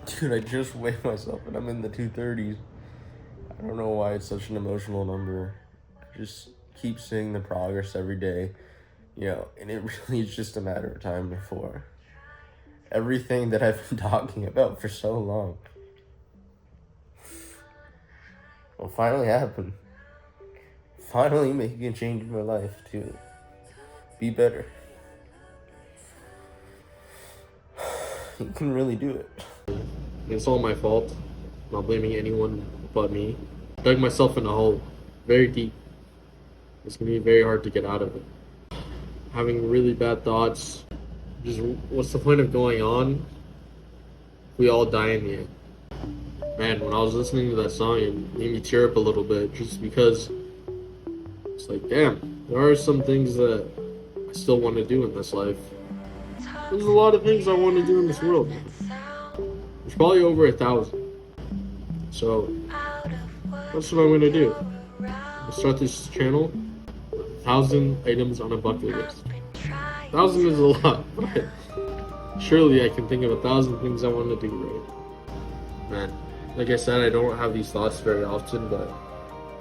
Dude, I just weighed myself and I'm in the 230's. I don't know why it's such an emotional number. I just keep seeing the progress every day, and it really is just a matter of time before everything that I've been talking about for so long will finally happen. Finally making a change in my life to be better. You can really do it. It's all my fault. I'm not blaming anyone but me. I dug myself in a hole, very deep. It's gonna be very hard to get out of it. Having really bad thoughts. Just what's the point of going on? We all die in the end. Man, when I was listening to that song, it made me tear up a little bit, just because it's like, damn, there are some things that I still want to do in this life. There's a lot of things I want to do in this world. There's probably over 1,000. So that's what I'm gonna do. I'll start this channel. 1,000 items on a bucket list. 1,000 is a lot, but surely I can think of 1,000 things I want to do right. Man, like I said, I don't have these thoughts very often, but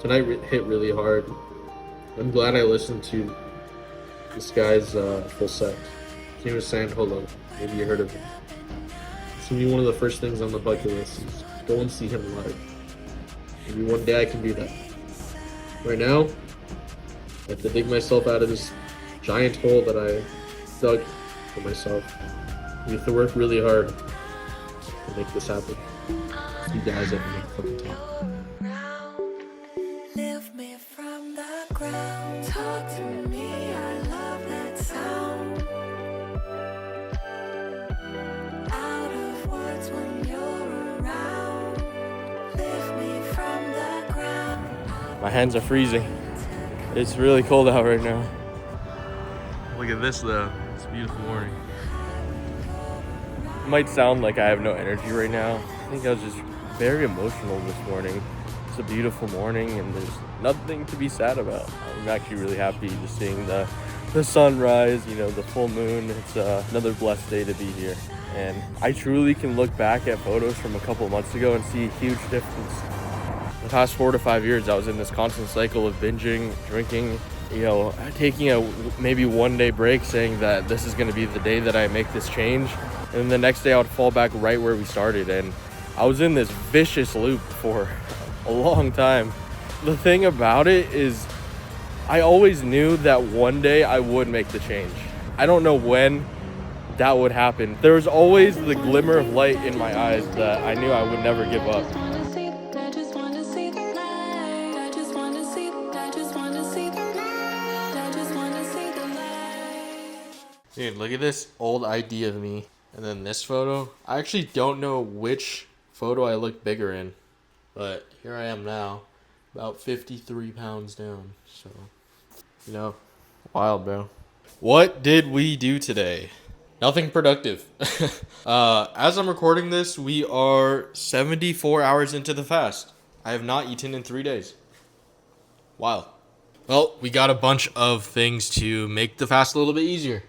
tonight hit really hard. I'm glad I listened to this guy's full set. His name was Sandholo. Maybe you heard of him. It's gonna be one of the first things on the bucket list is go and see him live. Maybe one day I can do that. Right now, I have to dig myself out of this giant hole that I dug for myself. We have to work really hard to make this happen. You guys at the fucking top. Lift me from the ground, talk to me, I love that sound. Out of words when you're around. Lift me from the ground. My hands are freezing. It's really cold out right now. Look at this though. It's a beautiful morning. It might sound like I have no energy right now. I think I was just very emotional this morning. It's a beautiful morning and there's nothing to be sad about. I'm actually really happy just seeing the sunrise, the full moon. It's another blessed day to be here. And I truly can look back at photos from a couple months ago and see a huge difference. The past 4 to 5 years, I was in this constant cycle of binging, drinking, taking a maybe 1 day break saying that this is going to be the day that I make this change. And then the next day I would fall back right where we started. And I was in this vicious loop for a long time. The thing about it is I always knew that one day I would make the change. I don't know when that would happen. There was always the glimmer of light in my eyes that I knew I would never give up. Dude, look at this old ID of me. And then this photo. I actually don't know which photo I look bigger in. But here I am now. About 53 pounds down. So, wild, bro. What did we do today? Nothing productive. As I'm recording this, we are 74 hours into the fast. I have not eaten in 3 days. Wow. Well, we got a bunch of things to make the fast a little bit easier.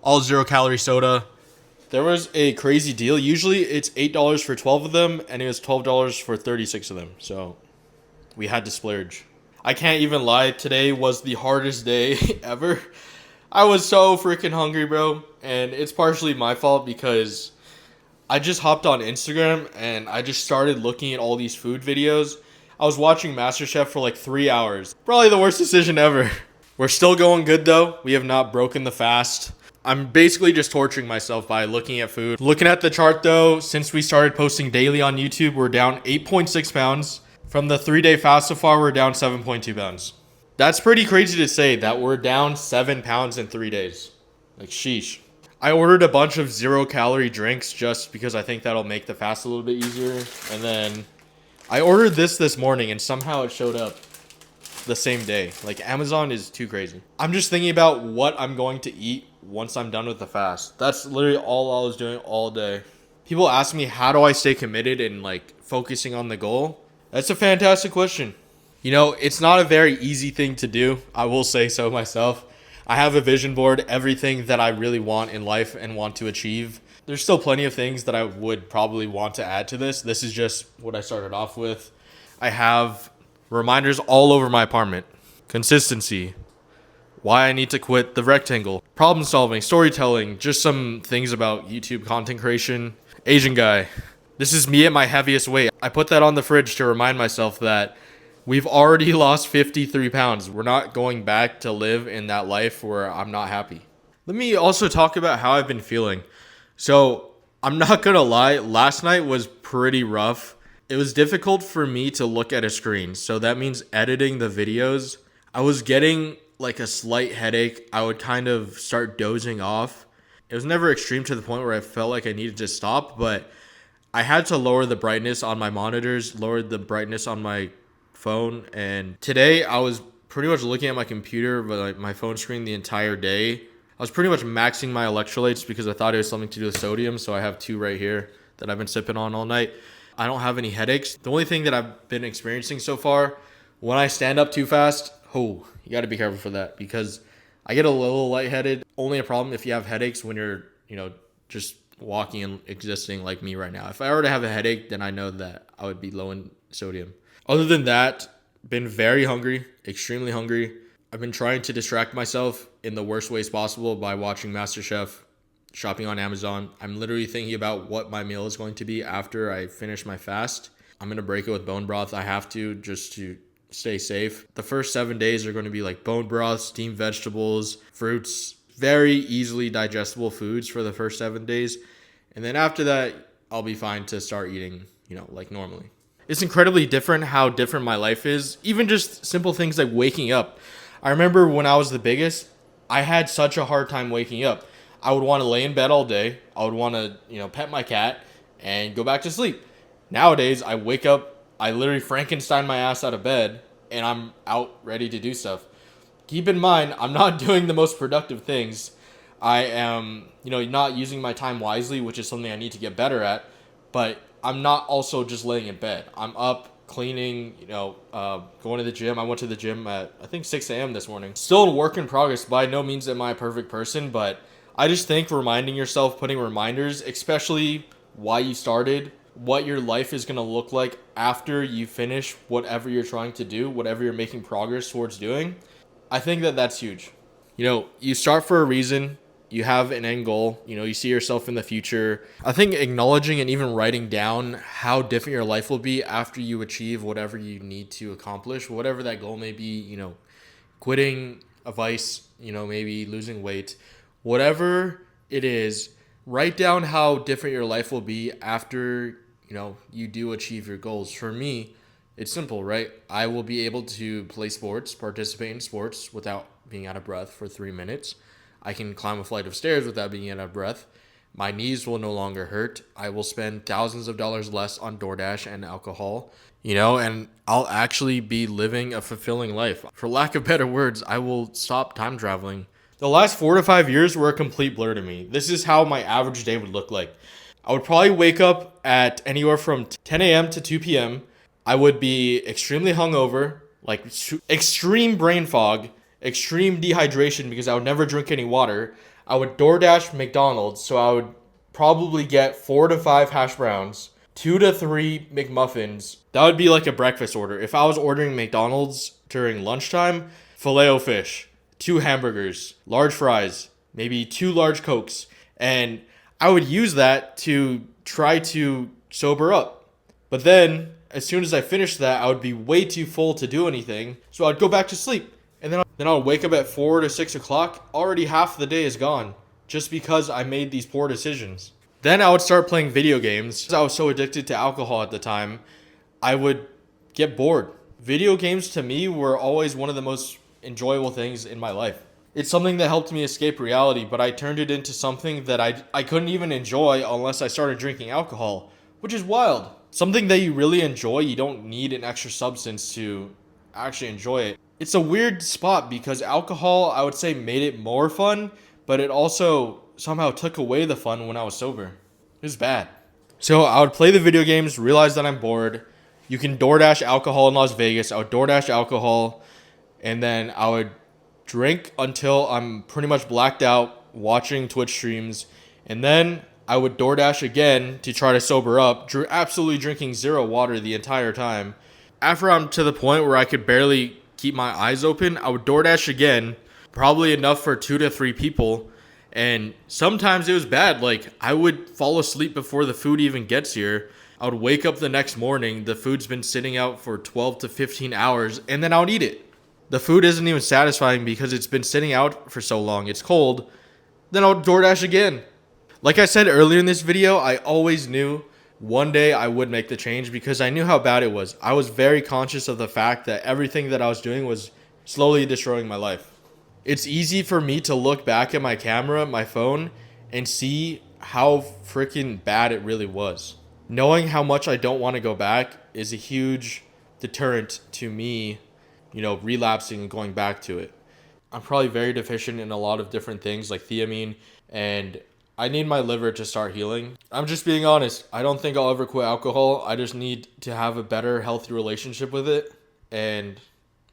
All 0-calorie soda. There was a crazy deal. Usually it's $8 for 12 of them, and it was $12 for 36 of them. So we had to splurge. I can't even lie. Today was the hardest day ever. I was so freaking hungry, bro. And it's partially my fault because I just hopped on Instagram and I just started looking at all these food videos. I was watching MasterChef for like 3 hours. Probably the worst decision ever. We're still going good though. We have not broken the fast. I'm basically just torturing myself by looking at food. Looking at the chart though, since we started posting daily on YouTube, we're down 8.6 pounds. From the 3-day fast so far, we're down 7.2 pounds. That's pretty crazy to say that we're down 7 pounds in 3 days. Like, sheesh. I ordered a bunch of 0-calorie drinks just because I think that'll make the fast a little bit easier. And then I ordered this morning and somehow it showed up the same day. Like, Amazon is too crazy. I'm just thinking about what I'm going to eat once I'm done with the fast. That's literally all I was doing all day. People ask me, how do I stay committed and like focusing on the goal? That's a fantastic question. It's not a very easy thing to do. I will say so myself. I have a vision board, everything that I really want in life and want to achieve. There's still plenty of things that I would probably want to add to this. This is just what I started off with. I have reminders all over my apartment. Consistency. Why I need to quit the rectangle. Problem solving, storytelling, just some things about YouTube content creation. Asian guy. This is me at my heaviest weight. I put that on the fridge to remind myself that we've already lost 53 pounds. We're not going back to live in that life where I'm not happy. Let me also talk about how I've been feeling. So, I'm not gonna lie, last night was pretty rough. It was difficult for me to look at a screen. So that means editing the videos. I was getting like a slight headache. I would kind of start dozing off. It was never extreme to the point where I felt like I needed to stop, but I had to lower the brightness on my monitors, lowered the brightness on my phone. And today I was pretty much looking at my computer, but like my phone screen the entire day. I was pretty much maxing my electrolytes because I thought it was something to do with sodium. So I have 2 right here that I've been sipping on all night. I don't have any headaches. The only thing that I've been experiencing so far, when I stand up too fast, you got to be careful for that because I get a little lightheaded. Only a problem if you have headaches when you're, just walking and existing like me right now. If I were to have a headache, then I know that I would be low in sodium. Other than that, been very hungry, extremely hungry. I've been trying to distract myself in the worst ways possible by watching MasterChef, shopping on Amazon. I'm literally thinking about what my meal is going to be after I finish my fast. I'm going to break it with bone broth. I have to, just to stay safe. The first 7 days are going to be like bone broth, steamed vegetables, fruits, very easily digestible foods for the first 7 days. And then after that, I'll be fine to start eating, like normally. It's incredibly different how different my life is. Even just simple things like waking up. I remember when I was the biggest, I had such a hard time waking up. I would want to lay in bed all day. I would want to, pet my cat and go back to sleep. Nowadays, I wake up, I literally Frankenstein my ass out of bed, and I'm out ready to do stuff. Keep in mind, I'm not doing the most productive things. I am, not using my time wisely, which is something I need to get better at. But I'm not also just laying in bed. I'm up, cleaning, going to the gym. I went to the gym at, I think, 6 a.m. this morning. Still a work in progress. By no means am I a perfect person, but I just think reminding yourself, putting reminders, especially why you started, what your life is going to look like after you finish whatever you're trying to do, whatever you're making progress towards doing, I think that that's huge. You start for a reason. You have an end goal. You see yourself in the future. I think acknowledging and even writing down how different your life will be after you achieve whatever you need to accomplish, whatever that goal may be, quitting a vice, maybe losing weight, whatever it is, write down how different your life will be after, you do achieve your goals. For me, it's simple, right? I will be able to play sports, participate in sports without being out of breath for 3 minutes. I can climb a flight of stairs without being out of breath. My knees will no longer hurt. I will spend thousands of dollars less on DoorDash and alcohol, and I'll actually be living a fulfilling life. For lack of better words, I will stop time traveling. The last 4 to 5 years were a complete blur to me. This is how my average day would look like. I would probably wake up at anywhere from 10 a.m. to 2 p.m. I would be extremely hungover, like extreme brain fog, extreme dehydration because I would never drink any water. I would DoorDash McDonald's, so I would probably get 4 to 5 hash browns, 2 to 3 McMuffins. That would be like a breakfast order. If I was ordering McDonald's during lunchtime, Filet-O-Fish, 2 hamburgers, large fries, maybe 2 large Cokes, and I would use that to try to sober up. But then, as soon as I finished that, I would be way too full to do anything, so I'd go back to sleep. And then I'll wake up at 4 to 6 o'clock. Already half the day is gone just because I made these poor decisions. Then I would start playing video games. I was so addicted to alcohol at the time, I would get bored. Video games to me were always one of the most enjoyable things in my life. It's something that helped me escape reality, but I turned it into something that I couldn't even enjoy unless I started drinking alcohol, which is wild. Something that you really enjoy, you don't need an extra substance to actually enjoy it. It's a weird spot because alcohol, I would say, made it more fun, but it also somehow took away the fun when I was sober. It was bad. So I would play the video games, realize that I'm bored. You can DoorDash alcohol in Las Vegas. I would DoorDash alcohol, and then I would drink until I'm pretty much blacked out, watching Twitch streams, and then I would DoorDash again to try to sober up, absolutely drinking zero water the entire time. After I'm to the point where I could barely keep my eyes open, I would DoorDash again, probably enough for 2 to 3 people. And sometimes it was bad. Like, I would fall asleep before the food even gets here. I would wake up the next morning, the food's been sitting out for 12 to 15 hours, and then I would eat it. The food isn't even satisfying because it's been sitting out for so long. It's cold. Then I would DoorDash again. Like I said earlier in this video, I always knew one day I would make the change because I knew how bad it was. I was very conscious of the fact that everything that I was doing was slowly destroying my life. It's easy for me to look back at my camera, my phone, and see how freaking bad it really was. Knowing how much I don't want to go back is a huge deterrent to me, relapsing and going back to it. I'm probably very deficient in a lot of different things like thiamine, and I need my liver to start healing. I'm just being honest. I don't think I'll ever quit alcohol. I just need to have a better, healthy relationship with it. And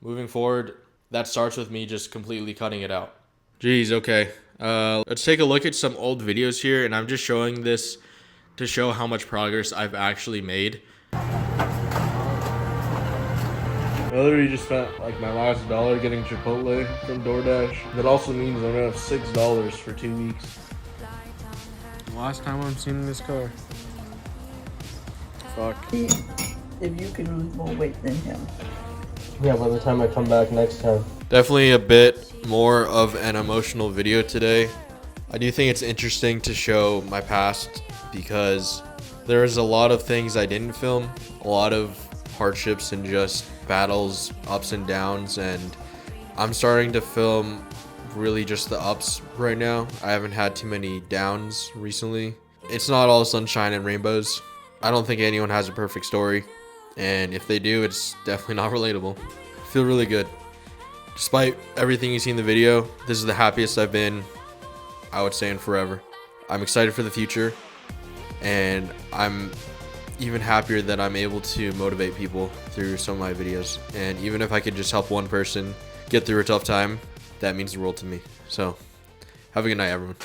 moving forward, that starts with me just completely cutting it out. Jeez, okay. Let's take a look at some old videos here, and I'm just showing this to show how much progress I've actually made. I literally just spent like my last dollar getting Chipotle from DoorDash. That also means I'm gonna have $6 for 2 weeks. Last time I'm seeing this car. Fuck. If you can lose more weight than him. Yeah, by the time I come back next time. Definitely a bit more of an emotional video today. I do think it's interesting to show my past because there's a lot of things I didn't film, a lot of hardships and just battles, ups and downs, and I'm starting to film really just the ups right now. I haven't had too many downs recently. It's not all sunshine and rainbows. I don't think anyone has a perfect story, and if they do, it's definitely not relatable. I feel really good. Despite everything you see in the video, this is the happiest I've been, I would say, in forever. I'm excited for the future, and I'm even happier that I'm able to motivate people through some of my videos. And even if I could just help one person get through a tough time, that means the world to me. So, have a good night, everyone.